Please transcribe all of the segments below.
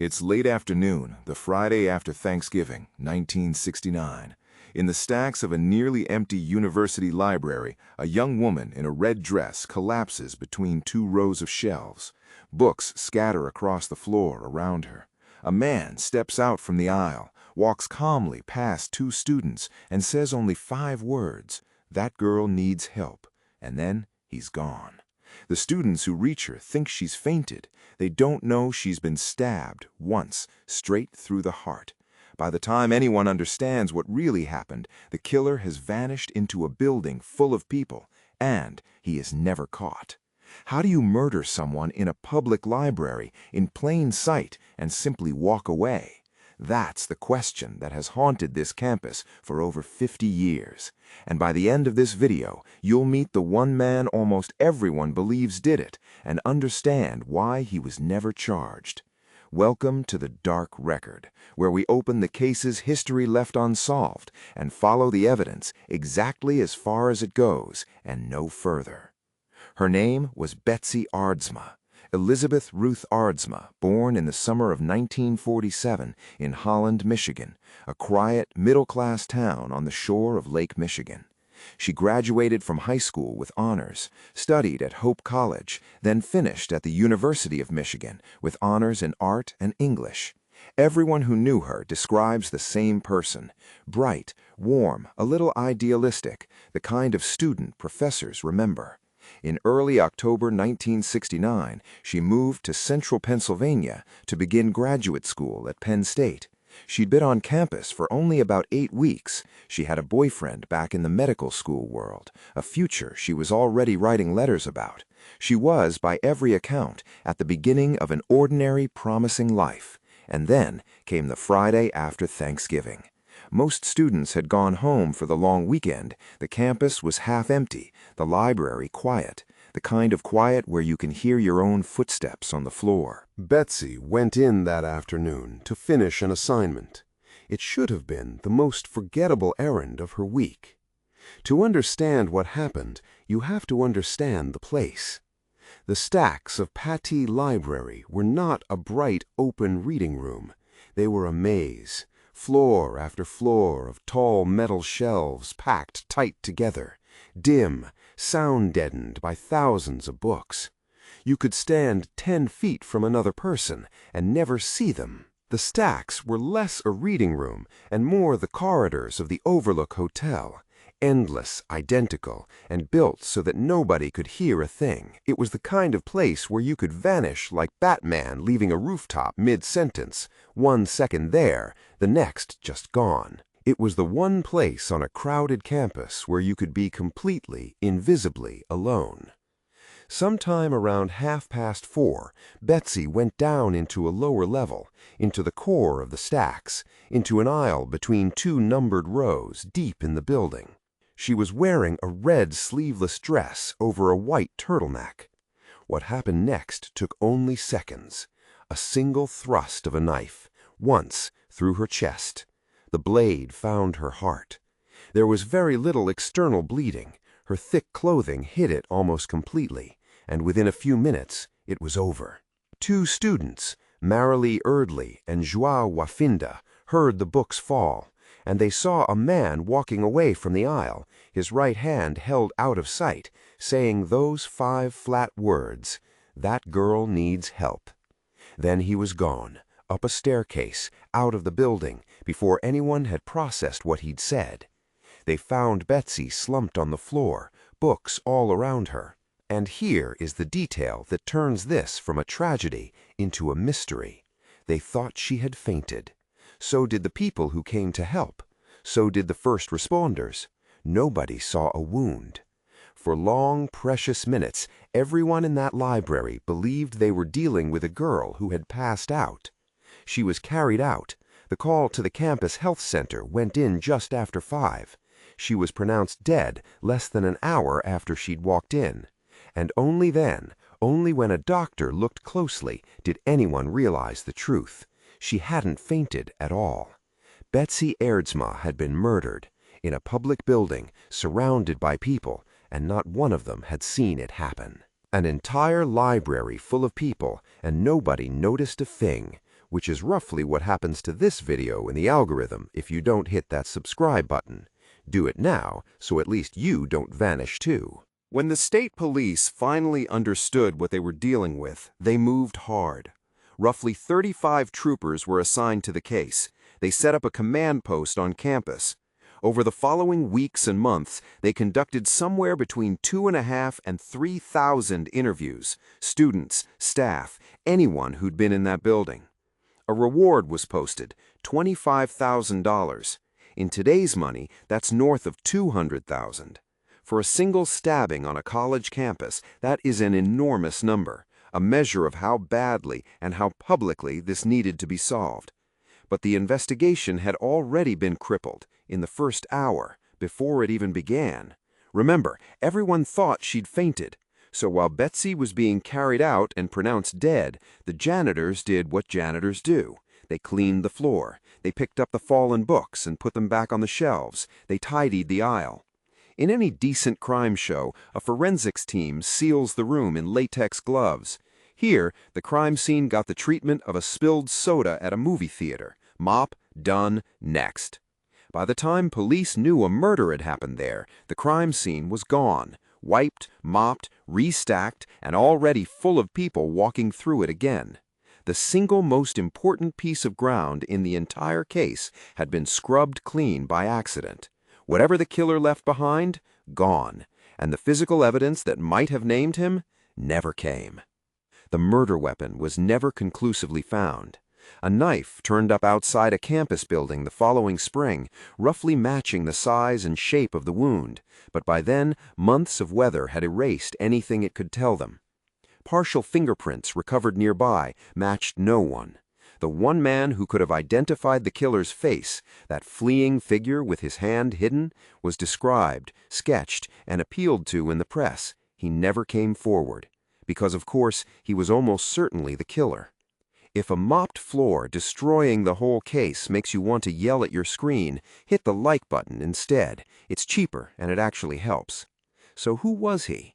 It's late afternoon, the Friday after Thanksgiving, 1969. In the stacks of a nearly empty university library, a young woman in a red dress collapses between two rows of shelves. Books scatter across the floor around her. A man steps out from the aisle, walks calmly past two students, and says only 5 words, "That girl needs help," and then he's gone. The students who reach her think she's fainted. They don't know she's been stabbed once, straight through the heart. By the time anyone understands what really happened, the killer has vanished into a building full of people, and he is never caught. How do you murder someone in a public library, in plain sight, and simply walk away? That's the question that has haunted this campus for over 50 years. And by the end of this video, you'll meet the one man almost everyone believes did it and understand why he was never charged. Welcome to the Dark Record, where we open the case's history left unsolved and follow the evidence exactly as far as it goes and no further. Her name was Betsy Aardsma. Elizabeth Ruth Aardsma, born in the summer of 1947 in Holland, Michigan, a quiet, middle-class town on the shore of Lake Michigan. She graduated from high school with honors, studied at Hope College, then finished at the University of Michigan with honors in art and English. Everyone who knew her describes the same person: bright, warm, a little idealistic, the kind of student professors remember. In early October 1969, she moved to central Pennsylvania to begin graduate school at Penn State. She'd been on campus for only about 8 weeks. She had a boyfriend back in the medical school world, a future she was already writing letters about. She was, by every account, at the beginning of an ordinary, promising life. And then came the Friday after Thanksgiving. Most students had gone home for the long weekend. The campus was half empty, the library quiet, the kind of quiet where you can hear your own footsteps on the floor. Betsy went in that afternoon to finish an assignment. It should have been the most forgettable errand of her week. To understand what happened, you have to understand the place. The stacks of Pattee Library were not a bright, open reading room. They were a maze. Floor after floor of tall metal shelves packed tight together, dim, sound-deadened by thousands of books. You could stand 10 feet from another person and never see them. The stacks were less a reading room and more the corridors of the Overlook Hotel, endless, identical, and built so that nobody could hear a thing. It was the kind of place where you could vanish like Batman leaving a rooftop mid-sentence, 1 second there, the next just gone. It was the one place on a crowded campus where you could be completely, invisibly alone. Sometime around 4:30, Betsy went down into a lower level, into the core of the stacks, into an aisle between 2 numbered rows deep in the building. She was wearing a red sleeveless dress over a white turtleneck. What happened next took only seconds. A single thrust of a knife, once through her chest. The blade found her heart. There was very little external bleeding. Her thick clothing hid it almost completely, and within a few minutes it was over. 2 students, Marilee Erdley and Joao Wafinda, heard the books fall, and they saw a man walking away from the aisle, his right hand held out of sight, saying those 5 flat words, "That girl needs help." Then he was gone, up a staircase, out of the building, before anyone had processed what he'd said. They found Betsy slumped on the floor, books all around her. And here is the detail that turns this from a tragedy into a mystery. They thought she had fainted. So did the people who came to help. So did the first responders. Nobody saw a wound. For long, precious minutes, everyone in that library believed they were dealing with a girl who had passed out. She was carried out. The call to the campus health center went in just after 5. She was pronounced dead less than an hour after she'd walked in. And only then, only when a doctor looked closely, did anyone realize the truth. She hadn't fainted at all. Betsy Aardsma had been murdered in a public building, surrounded by people, and not one of them had seen it happen. An entire library full of people, and nobody noticed a thing. which is roughly what happens to this video in the algorithm if you don't hit that subscribe button. Do it now, so at least you don't vanish too. When the state police finally understood what they were dealing with, they moved hard. Roughly 35 troopers were assigned to the case. They set up a command post on campus. Over the following weeks and months, they conducted somewhere between 2,500 and 3,000 interviews, students, staff, anyone who'd been in that building. A reward was posted, $25,000. In today's money, that's north of $200,000. For a single stabbing on a college campus, that is an enormous number, a measure of how badly and how publicly this needed to be solved. But the investigation had already been crippled in the first hour, before it even began. Remember, everyone thought she'd fainted. So while Betsy was being carried out and pronounced dead, the janitors did what janitors do. They cleaned the floor. They picked up the fallen books and put them back on the shelves. They tidied the aisle. In any decent crime show, a forensics team seals the room in latex gloves. Here, the crime scene got the treatment of a spilled soda at a movie theater. Mop, done, next. By the time police knew a murder had happened there, the crime scene was gone, wiped, mopped, restacked, and already full of people walking through it again. The single most important piece of ground in the entire case had been scrubbed clean by accident. Whatever the killer left behind, gone, and the physical evidence that might have named him never came. The murder weapon was never conclusively found. A knife turned up outside a campus building the following spring, roughly matching the size and shape of the wound, but by then, months of weather had erased anything it could tell them. Partial fingerprints recovered nearby matched no one. The one man who could have identified the killer's face, that fleeing figure with his hand hidden, was described, sketched, and appealed to in the press. He never came forward, because of course he was almost certainly the killer. If a mopped floor destroying the whole case makes you want to yell at your screen, hit the like button instead. It's cheaper and it actually helps. So who was he?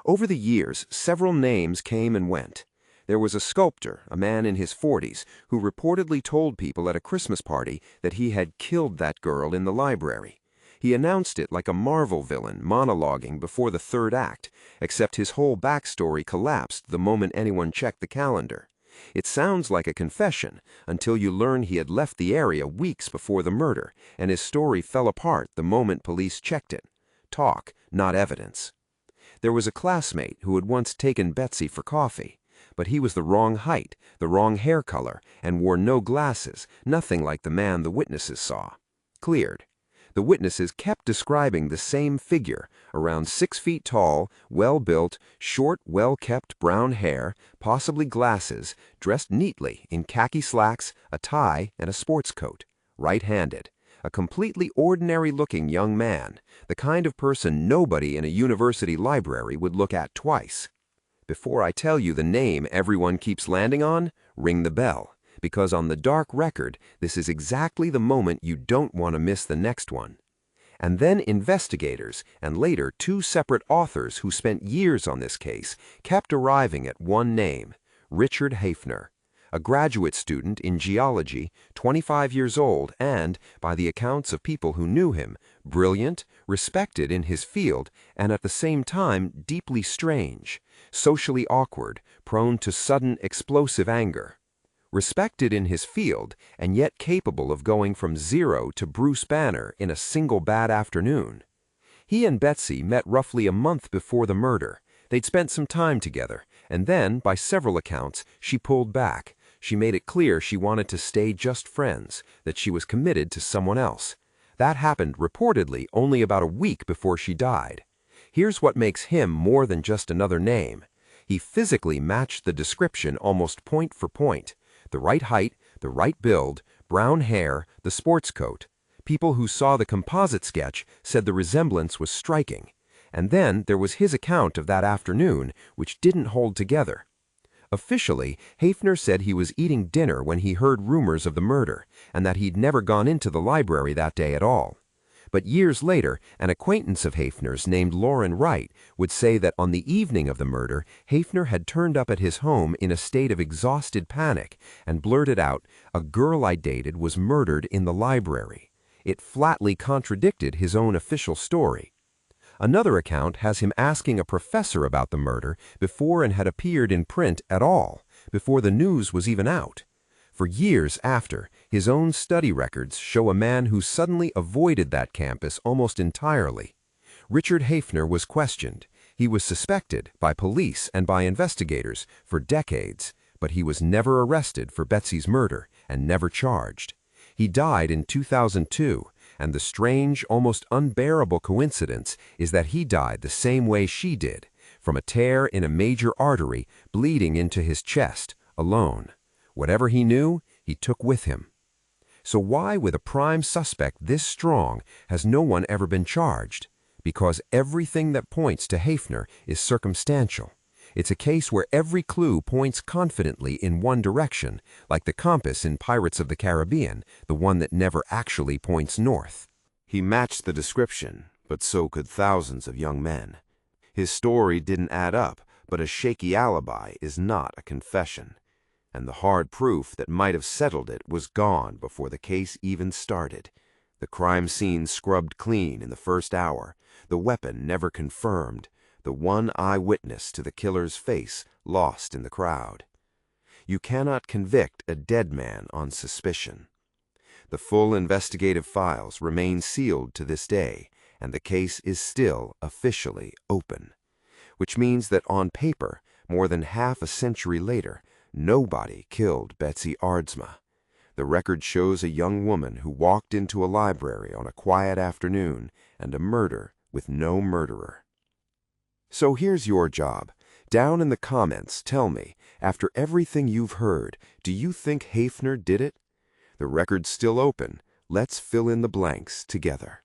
Over the years, several names came and went. There was a sculptor, a man in his 40s, who reportedly told people at a Christmas party that he had killed that girl in the library. He announced it like a Marvel villain monologuing before the third act, except his whole backstory collapsed the moment anyone checked the calendar. It sounds like a confession until you learn he had left the area weeks before the murder, and his story fell apart the moment police checked it. Talk, not evidence. There was a classmate who had once taken Betsy for coffee, but he was the wrong height, the wrong hair color, and wore no glasses, nothing like the man the witnesses saw. Cleared. The witnesses kept describing the same figure, around 6 feet tall, well-built, short, well-kept brown hair, possibly glasses, dressed neatly in khaki slacks, a tie, and a sports coat, right-handed. A completely ordinary-looking young man, the kind of person nobody in a university library would look at twice. Before I tell you the name everyone keeps landing on, ring the bell. Because on the dark record, this is exactly the moment you don't want to miss the next one. And then investigators, and later 2 separate authors who spent years on this case, kept arriving at one name, Richard Haefner, a graduate student in geology, 25 years old and, by the accounts of people who knew him, brilliant, respected in his field, and at the same time deeply strange, socially awkward, prone to sudden explosive anger. Respected in his field, and yet capable of going from zero to Bruce Banner in a single bad afternoon. He and Betsy met roughly a month before the murder. They'd spent some time together, and then, by several accounts, she pulled back. She made it clear she wanted to stay just friends, that she was committed to someone else. That happened, reportedly, only about a week before she died. Here's what makes him more than just another name. He physically matched the description almost point for point. The right height, the right build, brown hair, the sports coat. People who saw the composite sketch said the resemblance was striking. And then there was his account of that afternoon, which didn't hold together. Officially, Haefner said he was eating dinner when he heard rumors of the murder, and that he'd never gone into the library that day at all. But years later, an acquaintance of Haefner's named Lauren Wright would say that on the evening of the murder, Haefner had turned up at his home in a state of exhausted panic and blurted out, "A girl I dated was murdered in the library." It flatly contradicted his own official story. Another account has him asking a professor about the murder before it had appeared in print at all, before the news was even out. For years after, his own study records show a man who suddenly avoided that campus almost entirely. Richard Haefner was questioned. He was suspected by police and by investigators for decades, but he was never arrested for Betsy's murder and never charged. He died in 2002, and the strange, almost unbearable coincidence is that he died the same way she did, from a tear in a major artery bleeding into his chest, alone. Whatever he knew, he took with him. So why, with a prime suspect this strong, has no one ever been charged? Because everything that points to Haefner is circumstantial. It's a case where every clue points confidently in one direction, like the compass in Pirates of the Caribbean, the one that never actually points north. He matched the description, but so could thousands of young men. His story didn't add up, but a shaky alibi is not a confession. And the hard proof that might have settled it was gone before the case even started. The crime scene scrubbed clean in the first hour, the weapon never confirmed, the one eyewitness to the killer's face lost in the crowd. You cannot convict a dead man on suspicion. The full investigative files remain sealed to this day, and the case is still officially open. Which means that on paper, more than half a century later, nobody killed Betsy Aardsma. The record shows a young woman who walked into a library on a quiet afternoon and a murder with no murderer. So here's your job. Down in the comments, tell me, after everything you've heard, do you think Haefner did it? The record's still open. Let's fill in the blanks together.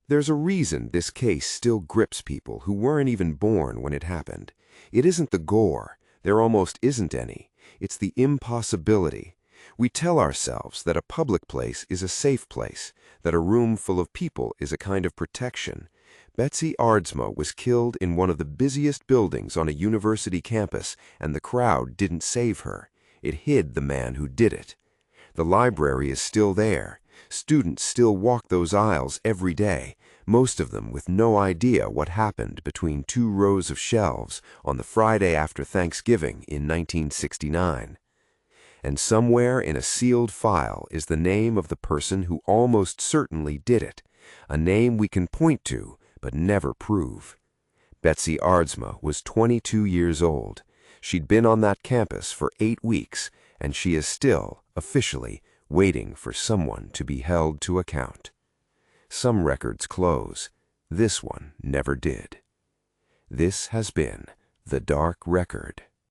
There's a reason this case still grips people who weren't even born when it happened. It isn't the gore. There almost isn't any. It's the impossibility. We tell ourselves that a public place is a safe place, that a room full of people is a kind of protection. Betsy Aardsma was killed in one of the busiest buildings on a university campus, and the crowd didn't save her. It hid the man who did it. The library is still there. Students still walk those aisles every day, most of them with no idea what happened between two rows of shelves on the Friday after Thanksgiving in 1969. And somewhere in a sealed file is the name of the person who almost certainly did it, a name we can point to but never prove. Betsy Aardsma was 22 years old. She'd been on that campus for 8 weeks, and she is still, officially, waiting for someone to be held to account. Some records close. This one never did. This has been The Dark Record.